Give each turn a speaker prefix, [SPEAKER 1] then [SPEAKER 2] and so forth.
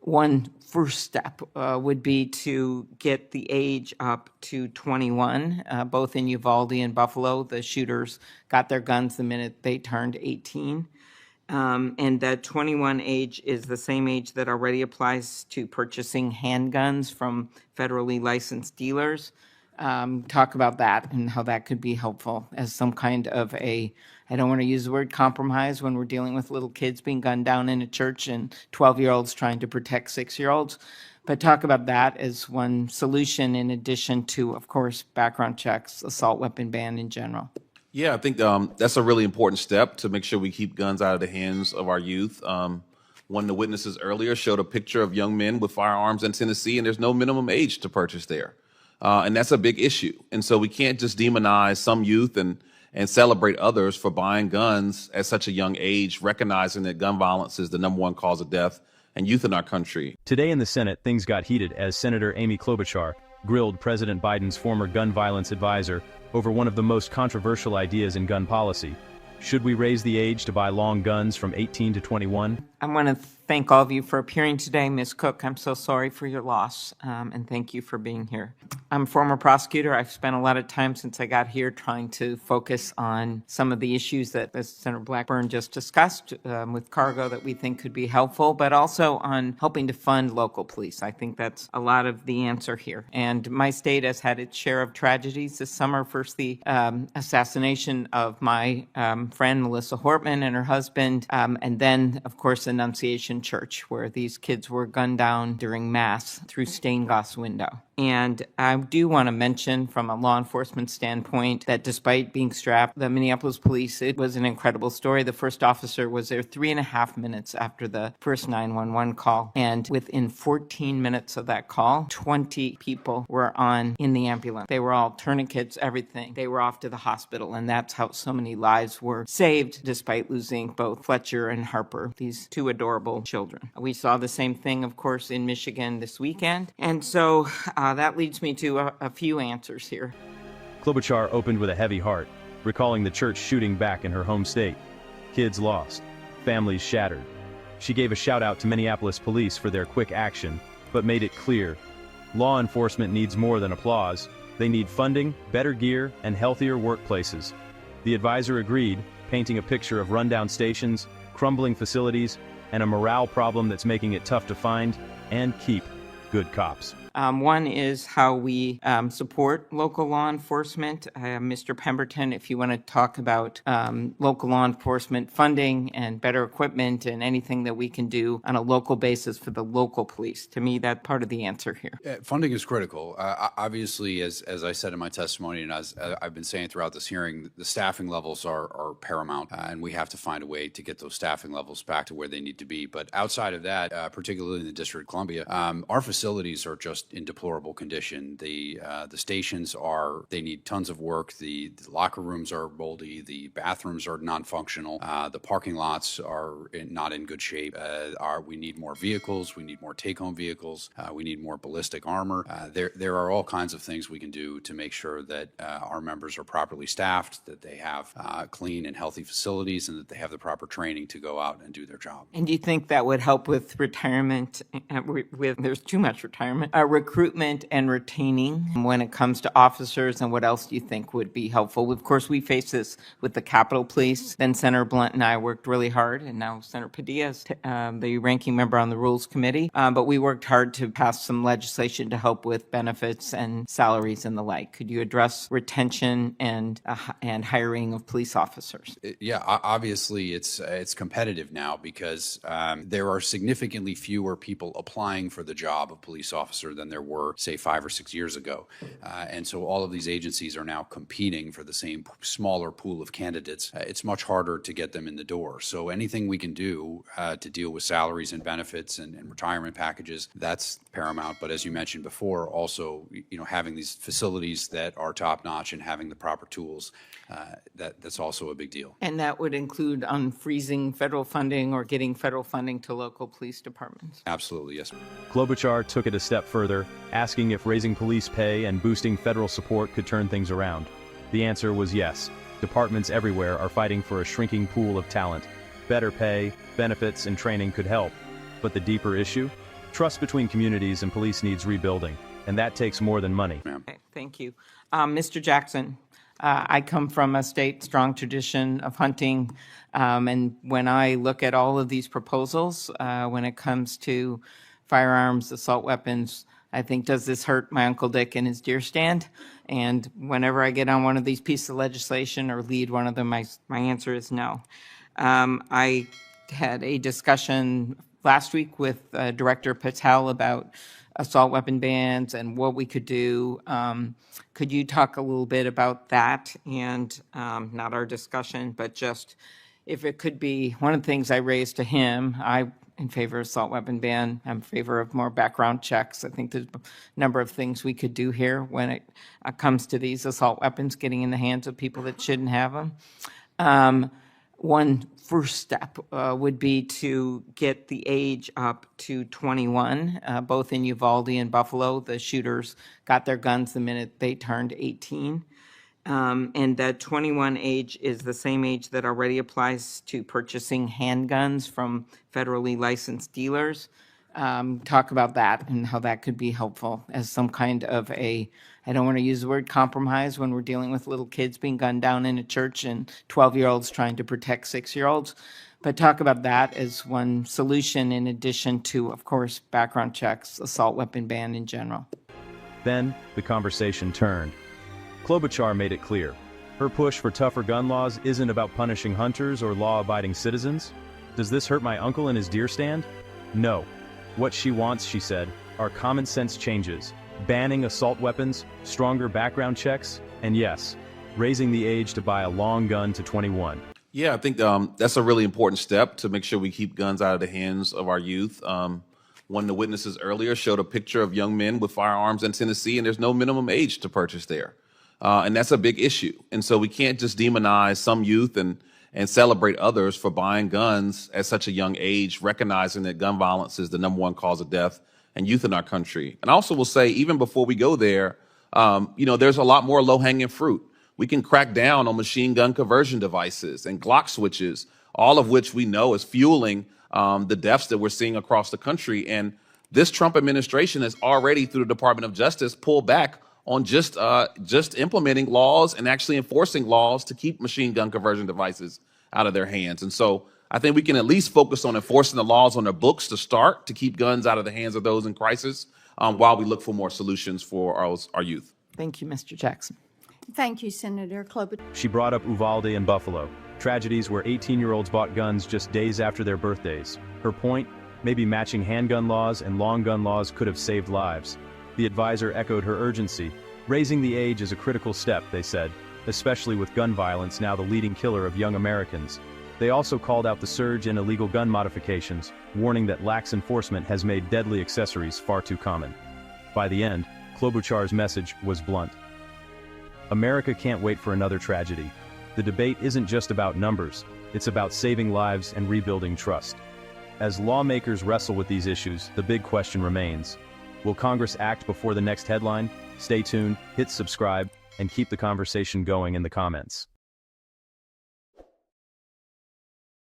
[SPEAKER 1] One first step would be to get the age up to 21. Both in Uvalde and Buffalo, the shooters got their guns the minute they turned 18. And that 21 age is the same age that already applies to purchasing handguns from federally licensed dealers. Talk about that and how that could be helpful as some kind of I don't want to use the word compromise when we're dealing with little kids being gunned down in a church and 12-year-olds trying to protect 6-year-olds. But talk about that as one solution in addition to, of course, background checks, assault weapon ban in general.
[SPEAKER 2] Yeah, I think that's a really important step to make sure we keep guns out of the hands of our youth. One of the witnesses earlier showed a picture of young men with firearms in Tennessee, and there's no minimum age to purchase there. And that's a big issue. And so we can't just demonize some youth and celebrate others for buying guns at such a young age, recognizing that gun violence is the #1 cause of death and youth in our country.
[SPEAKER 3] Today in the Senate, things got heated as Senator Amy Klobuchar grilled President Biden's former gun violence advisor over one of the most controversial ideas in gun policy. Should we raise the age to buy long guns from 18 to 21?
[SPEAKER 1] I want to thank all of you for appearing today. Ms. Cook, I'm so sorry for your loss, and thank you for being here. I'm a former prosecutor. I've spent a lot of time since I got here trying to focus on some of the issues that Senator Blackburn just discussed with cargo that we think could be helpful, but also on helping to fund local police. I think that's a lot of the answer here. And my state has had its share of tragedies this summer. First, the assassination of my friend Melissa Hortman and her husband, and then, of course, Annunciation Church, where these kids were gunned down during Mass through stained glass window. And I do want to mention from a law enforcement standpoint that despite being strapped, the Minneapolis police, it was an incredible story. The first officer was there 3.5 minutes after the first 911 call. And within 14 minutes of that call, 20 people were in the ambulance. They were all tourniquets, everything. They were off to the hospital. And that's how so many lives were saved despite losing both Fletcher and Harper, these two adorable children. We saw the same thing, of course, in Michigan this weekend. And so that leads me to a few answers here.
[SPEAKER 3] Klobuchar opened with a heavy heart, recalling the church shooting back in her home state. Kids lost, families shattered. She gave a shout out to Minneapolis police for their quick action, but made it clear, law enforcement needs more than applause. They need funding, better gear, and healthier workplaces. The advisor agreed, painting a picture of rundown stations, crumbling facilities, and a morale problem that's making it tough to find and keep good cops.
[SPEAKER 1] One is how we support local law enforcement. Mr. Pemberton, if you want to talk about local law enforcement funding and better equipment and anything that we can do on a local basis for the local police. To me, that's part of the answer here.
[SPEAKER 4] Funding is critical. Obviously, as I said in my testimony, and as I've been saying throughout this hearing, the staffing levels are paramount, and we have to find a way to get those staffing levels back to where they need to be. But outside of that, particularly in the District of Columbia, our facilities are just in deplorable condition. The stations they need tons of work. The locker rooms are moldy. The bathrooms are non-functional. The parking lots are not in good shape. We need more vehicles. We need more take-home vehicles. We need more ballistic armor. There are all kinds of things we can do to make sure that our members are properly staffed, that they have clean and healthy facilities, and that they have the proper training to go out and do their job.
[SPEAKER 1] And do you think that would help with retirement? There's too much retirement. Recruitment and retaining when it comes to officers, and what else do you think would be helpful? Of course, we face this with the Capitol Police. Then Senator Blunt and I worked really hard, and now Senator Padilla is the ranking member on the Rules Committee. But we worked hard to pass some legislation to help with benefits and salaries and the like. Could you address retention and hiring of police officers?
[SPEAKER 4] Yeah, obviously it's competitive now because there are significantly fewer people applying for the job of police officer than there were, say, 5 or 6 years ago. And so all of these agencies are now competing for the same smaller pool of candidates. It's much harder to get them in the door. So anything we can do to deal with salaries and benefits and retirement packages, that's paramount. But as you mentioned before, also, having these facilities that are top-notch and having the proper tools, that's also a big deal.
[SPEAKER 1] And that would include unfreezing federal funding or getting federal funding to local police departments?
[SPEAKER 4] Absolutely, yes.
[SPEAKER 3] Klobuchar took it a step further, asking if raising police pay and boosting federal support could turn things around. The answer was yes. Departments everywhere are fighting for a shrinking pool of talent. Better pay, benefits, and training could help. But the deeper issue? Trust between communities and police needs rebuilding, and that takes more than money.
[SPEAKER 1] Okay, thank you. Mr. Jackson, I come from a state strong tradition of hunting, and when I look at all of these proposals, when it comes to firearms, assault weapons, I think, does this hurt my Uncle Dick and his deer stand? And whenever I get on one of these pieces of legislation or lead one of them, my answer is no. I had a discussion last week with Director Patel about assault weapon bans and what we could do. Could you talk a little bit about that and not our discussion, but just if it could be, one of the things I raised to him, I'm in favor of assault weapon ban. I'm in favor of more background checks. I think there's a number of things we could do here when it comes to these assault weapons getting in the hands of people that shouldn't have them. One first step would be to get the age up to 21. Both in Uvalde and Buffalo, the shooters got their guns the minute they turned 18. And that 21 age is the same age that already applies to purchasing handguns from federally licensed dealers. Talk about that and how that could be helpful as some kind of a, I don't want to use the word compromise when we're dealing with little kids being gunned down in a church and 12-year-olds trying to protect 6-year-olds. But talk about that as one solution in addition to, of course, background checks, assault weapon ban in general.
[SPEAKER 3] Then, the conversation turned. Klobuchar made it clear. Her push for tougher gun laws isn't about punishing hunters or law-abiding citizens. Does this hurt my uncle and his deer stand? No. What she wants, she said, are common-sense changes. Banning assault weapons, stronger background checks, and yes, raising the age to buy a long gun to 21.
[SPEAKER 2] Yeah, I think that's a really important step to make sure we keep guns out of the hands of our youth. One of the witnesses earlier showed a picture of young men with firearms in Tennessee, and there's no minimum age to purchase there. And that's a big issue. And so we can't just demonize some youth and celebrate others for buying guns at such a young age, recognizing that gun violence is the #1 cause of death and youth in our country. And I also will say, even before we go there, there's a lot more low-hanging fruit. We can crack down on machine gun conversion devices and Glock switches, all of which we know is fueling the deaths that we're seeing across the country. And this Trump administration has already, through the Department of Justice, pulled back on just implementing laws and actually enforcing laws to keep machine gun conversion devices out of their hands. And so I think we can at least focus on enforcing the laws on their books to start to keep guns out of the hands of those in crisis while we look for more solutions for our youth.
[SPEAKER 1] Thank you, Mr. Jackson.
[SPEAKER 5] Thank you, Senator Klobuchar.
[SPEAKER 3] She brought up Uvalde and Buffalo, tragedies where 18-year-olds bought guns just days after their birthdays. Her point, maybe matching handgun laws and long gun laws could have saved lives. The advisor echoed her urgency. Raising the age is a critical step, they said, especially with gun violence now the leading killer of young Americans. They also called out the surge in illegal gun modifications, warning that lax enforcement has made deadly accessories far too common. By the end, Klobuchar's message was blunt. America can't wait for another tragedy. The debate isn't just about numbers, it's about saving lives and rebuilding trust. As lawmakers wrestle with these issues, the big question remains. Will Congress act before the next headline? Stay tuned, hit subscribe, and keep the conversation going in the comments.